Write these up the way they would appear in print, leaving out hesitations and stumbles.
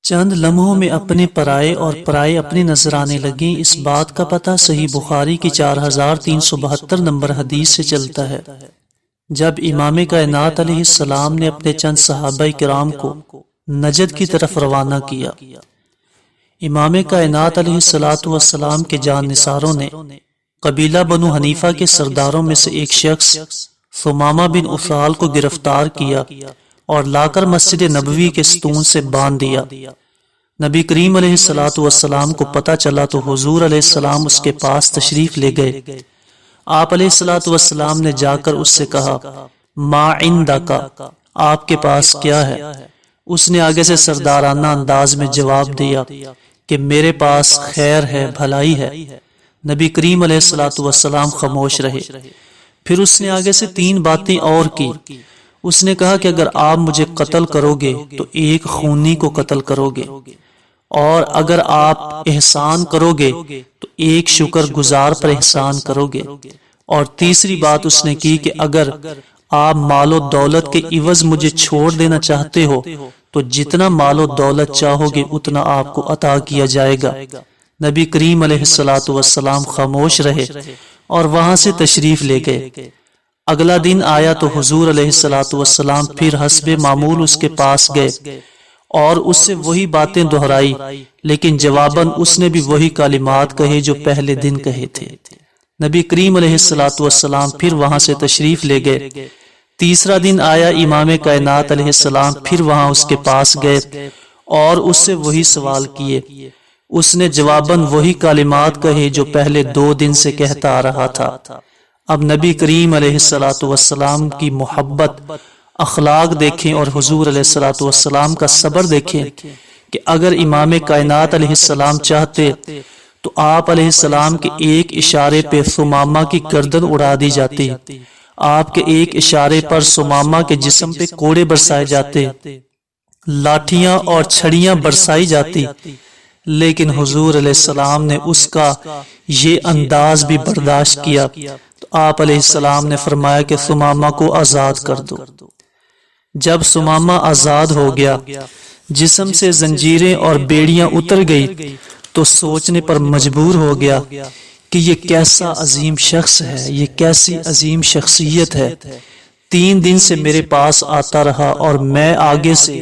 چند لمحوں میں اپنے پرائے اور پرائے اپنے نظر آنے لگیں۔ اس بات کا پتہ صحیح بخاری کی 4372 نمبر حدیث سے چلتا ہے۔ جب امام کائنات علیہ السلام نے اپنے چند صحابہ کرام کو نجد کی طرف روانہ کیا، امام کائنات علیہ السلام کے جان نثاروں نے قبیلہ بنو حنیفہ کے سرداروں میں سے ایک شخص ثمامہ بن اسال کو گرفتار کیا اور لا کر مسجد نبوی کے ستون سے باندھ دیا۔ نبی کریم علیہ السلام کو پتہ چلا تو حضور علیہ السلام اس کے پاس تشریف لے گئے۔ آپ علیہ السلام نے جا کر اس سے کہا، ما عندک، آپ کے پاس کیا ہے؟ اس نے آگے سے سردارانہ انداز میں جواب دیا کہ میرے پاس خیر ہے، بھلائی ہے۔ نبی کریم علیہ السلام خاموش رہے۔ پھر اس نے آگے سے 3 باتیں اور کی۔ اس نے کہا کہ اگر آپ مجھے قتل کرو گے تو ایک خونی کو قتل کرو گے، اور اگر آپ احسان کرو گے تو ایک شکر گزار پر احسان کرو گے، اور تیسری بات اس نے کی کہ اگر آپ مال و دولت کے عوض مجھے چھوڑ دینا چاہتے ہو تو جتنا مال و دولت چاہو گے اتنا آپ کو عطا کیا جائے گا۔ نبی کریم علیہ السلام خاموش رہے اور وہاں سے تشریف لے گئے۔ اگلا دن آیا تو حضور علیہ السلام پھر حسب معمول اس کے پاس گئے اور اس سے وہی باتیں دہرائی، لیکن جواباً اس نے بھی وہی کلمات کہے جو پہلے دن کہے تھے۔ نبی کریم علیہ السلام پھر وہاں سے تشریف لے گئے۔ تیسرا دن آیا، امام کائنات علیہ السلام پھر وہاں اس کے پاس گئے اور اس سے وہی سوال کیے۔ اس نے جواباً وہی کلمات کہے جو پہلے 2 دن سے کہتا آ رہا تھا۔ اب نبی کریم علیہ السلام کی محبت، اخلاق دیکھیں اور حضور علیہ السلام کا صبر دیکھیں کہ اگر امام کائنات علیہ السلام چاہتے تو آپ علیہ السلام کے ایک اشارے پہ ثمامہ کی گردن اڑا دی جاتی، آپ کے ایک اشارے پر ثمامہ کے جسم پہ کوڑے برسائے جاتے، لاٹھیاں اور چھڑیاں برسائی جاتی، لیکن حضور علیہ السلام نے اس کا یہ انداز بھی برداشت کیا تو آپ علیہ السلام نے فرمایا کہ ثمامہ کو آزاد کر دو۔ جب ثمامہ آزاد ہو گیا، جسم سے زنجیریں اور بیڑیاں اتر گئی تو سوچنے پر مجبور ہو گیا کہ یہ کیسا عظیم شخص ہے، یہ کیسی عظیم شخصیت ہے۔ 3 دن سے میرے پاس آتا رہا اور میں آگے سے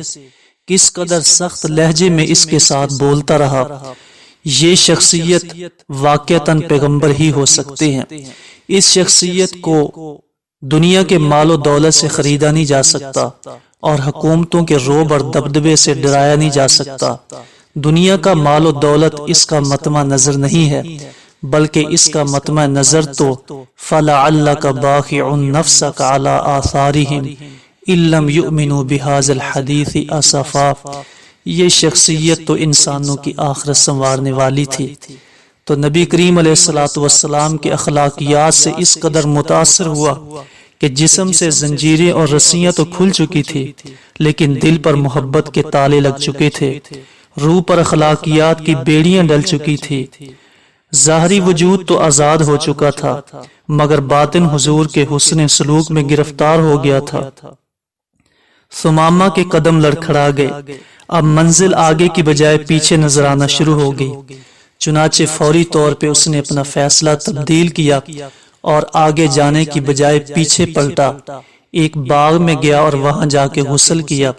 کس قدر سخت لہجے میں اس کے ساتھ بولتا رہا۔ یہ شخصیت واقعتاً پیغمبر ہی ہو سکتے ہیں۔ اس شخصیت کو دنیا کے مال و دولت سے خریدا نہیں جا سکتا اور حکومتوں کے رعب اور دبدبے سے ڈرایا نہیں جا سکتا۔ دنیا کا مال و دولت اس کا مطمع نظر نہیں ہے، بلکہ اس کا مطمع نظر تو فَلَعَلَّكَ بَاخِعٌ نَفْسَكَ عَلَىٰ آثَارِهِمْ إِن لَّمْ يُؤْمِنُوا بِهَٰذَا الْحَدِيثِ أَسَفًا۔ یہ شخصیت تو انسانوں کی آخرت سنوارنے والی تھی۔ تو نبی کریم علیہ السلام کے اخلاقیات سے اس قدر متاثر ہوا کہ جسم سے زنجیریں اور رسیاں تو کھل چکی تھی، لیکن دل پر محبت کے تالے لگ چکے تھے، روح پر اخلاقیات کی بیڑیاں ڈل چکی تھی۔ ظاہری وجود تو آزاد ہو چکا تھا، مگر باطن حضور کے حسن سلوک میں گرفتار ہو گیا تھا۔ ثمامہ کے قدم لڑکھڑا گئے، اب منزل آگے کی بجائے پیچھے نظر آنا شروع ہو گئی۔ چنانچہ فوری طور پہ اس نے اپنا فیصلہ تبدیل کیا اور آگے جانے کی بجائے پیچھے پلٹا، ایک باغ میں گیا اور وہاں جا کے غسل کیا۔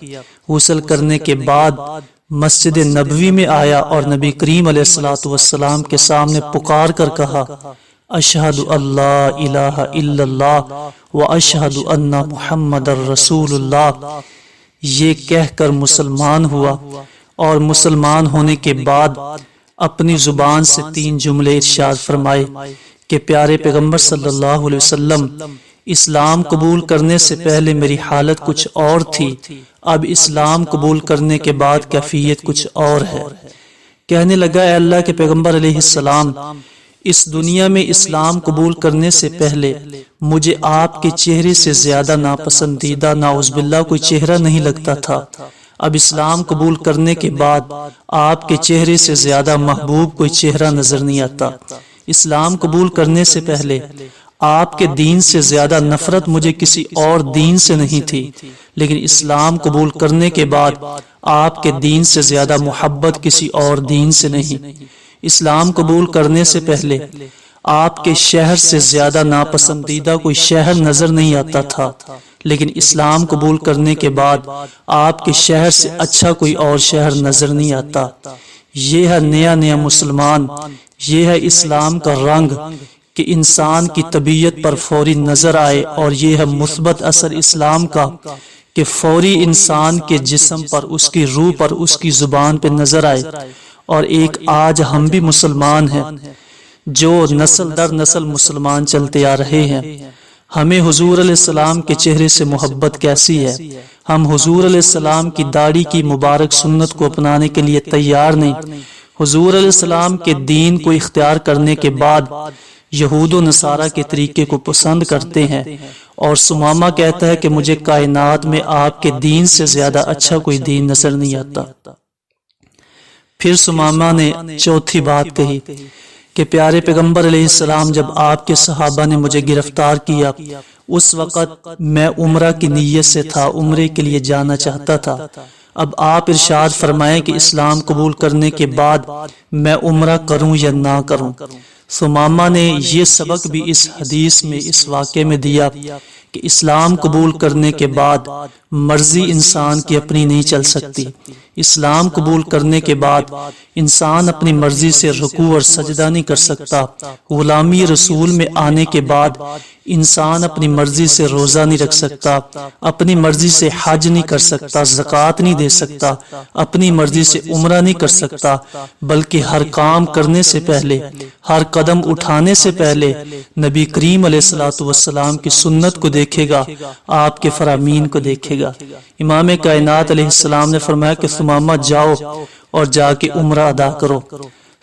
غسل کرنے کے بعد مسجد نبوی میں آیا اور نبی کریم علیہ السلام کے سامنے پکار کر کہا، اشہد اللہ الہ الا اللہ و اشہد ان محمد الرسول اللہ۔ یہ کہہ کر مسلمان ہوا اور مسلمان ہونے کے بعد اپنی زبان سے 3 جملے ارشاد فرمائے کہ پیارے پیغمبر صلی اللہ علیہ وسلم، اسلام قبول کرنے سے پہلے میری حالت کچھ اور تھی، اب اسلام قبول کرنے کے بعد کیفیت کچھ اور ہے۔ کہنے لگا، اے اللہ کے پیغمبر علیہ السلام، اس دنیا میں اسلام قبول کرنے سے پہلے مجھے آپ کے چہرے سے زیادہ ناپسندیدہ نعوذ باللہ کوئی چہرہ نہیں لگتا تھا، اب اسلام قبول کرنے کے بعد آپ کے چہرے سے زیادہ محبوب کوئی چہرہ نظر نہیں آتا۔ اسلام قبول کرنے سے پہلے آپ کے دین سے زیادہ نفرت مجھے کسی اور دین سے نہیں تھی، لیکن اسلام قبول کرنے کے بعد آپ کے دین سے زیادہ محبت کسی اور دین سے نہیں۔ اسلام قبول کرنے سے پہلے آپ کے شہر سے زیادہ ناپسندیدہ کوئی شہر نظر نہیں آتا تھا، لیکن اسلام قبول کرنے کے بعد آپ کے شہر سے اچھا کوئی اور شہر نظر نہیں آتا۔ یہ ہے نیا مسلمان، یہ ہے اسلام کا رنگ کہ انسان کی طبیعت پر فوری نظر آئے، اور یہ ہے مثبت اثر اسلام کا کہ فوری انسان کے جسم پر، اس کی روح پر، اس کی زبان پہ نظر آئے۔ اور ایک آج ہم بھی مسلمان ہیں جو نسل در نسل مسلمان چلتے آ رہے ہیں، ہمیں حضور علیہ السلام کے چہرے سے محبت کیسی ہے؟ ہم حضور علیہ السلام کی داڑھی کی مبارک سنت کو اپنانے کے لیے تیار نہیں۔ حضور علیہ السلام کے دین کو اختیار کرنے کے بعد یہود و نصارہ کے طریقے کو پسند کرتے ہیں، اور سمامہ کہتا ہے کہ مجھے کائنات میں آپ کے دین سے زیادہ اچھا کوئی دین نظر نہیں آتا۔ پھر سمامہ نے چوتھی بات کہی کہ پیارے پیغمبر علیہ السلام، جب آپ کے صحابہ نے مجھے گرفتار کیا، اس وقت میں عمرہ کی نیت سے تھا، عمرے کے لیے جانا چاہتا تھا۔ اب آپ ارشاد فرمائیں کہ اسلام قبول کرنے کے بعد میں عمرہ کروں یا نہ کروں۔ سمامہ نے یہ سبق بھی اس حدیث میں، اس واقعے میں دیا کہ اسلام قبول کرنے کے بعد مرضی انسان کی اپنی نہیں چل سکتی۔ اسلام قبول کرنے کے بعد انسان اپنی مرضی سے رکوع اور سجدہ نہیں کر سکتا۔ غلامی رسول میں آنے کے بعد انسان اپنی مرضی سے روزہ نہیں رکھ سکتا، اپنی مرضی سے حج نہیں کر سکتا، زکوٰۃ نہیں دے سکتا، اپنی مرضی سے عمرہ نہیں کر سکتا، بلکہ ہر کام کرنے سے پہلے، ہر قدم اٹھانے سے پہلے نبی کریم علیہ الصلوۃ والسلام کی سنت کو دیکھے گا، آپ کے فرامین کو دیکھے گا۔ امام کائنات علیہ السلام نے فرمایا کہ ثمامہ جاؤ اور جا کے عمرہ ادا کرو۔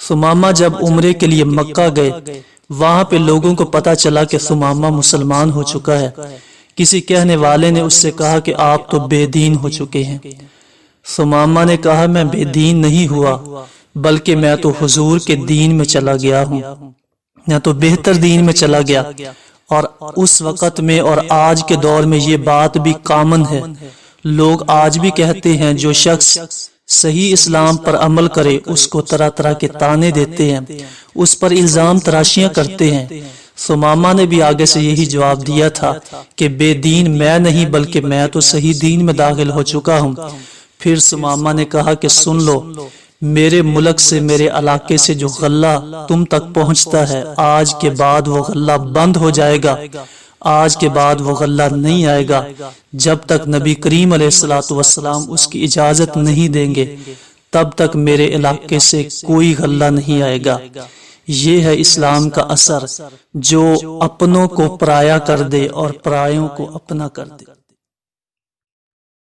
ثمامہ جب عمرے کے لیے مکہ گئے، وہاں پہ لوگوں کو پتا چلا کہ ثمامہ مسلمان ہو چکا ہے۔ کسی کہنے والے نے اس سے کہا کہ آپ تو بے دین ہو چکے ہیں۔ ثمامہ نے کہا میں بے دین نہیں ہوا، بلکہ میں تو حضور کے دین میں چلا گیا ہوں، میں تو بہتر دین میں چلا گیا۔ اور اس وقت میں اور آج کے دور میں یہ بات بھی کامن ہے، لوگ آج بھی کہتے ہیں جو شخص صحیح اسلام پر عمل کرے اس کو طرح طرح کے طعنے دیتے ہیں، اس پر الزام تراشیاں کرتے ہیں۔ ثمامہ نے بھی آگے سے یہی جواب دیا تھا کہ بے دین میں نہیں، بلکہ میں تو صحیح دین میں داخل ہو چکا ہوں۔ پھر ثمامہ نے کہا کہ سن لو، میرے ملک سے، میرے علاقے سے جو غلہ تم تک پہنچتا ہے، آج کے بعد وہ غلہ بند ہو جائے گا، آج کے بعد وہ غلہ نہیں آئے گا جب تک نبی کریم علیہ الصلوۃ والسلام اس کی اجازت نہیں دیں گے، تب تک میرے علاقے سے کوئی غلہ نہیں آئے گا۔ یہ ہے اسلام کا اثر جو اپنوں کو پرایا کر دے اور پرایوں کو اپنا کر دے۔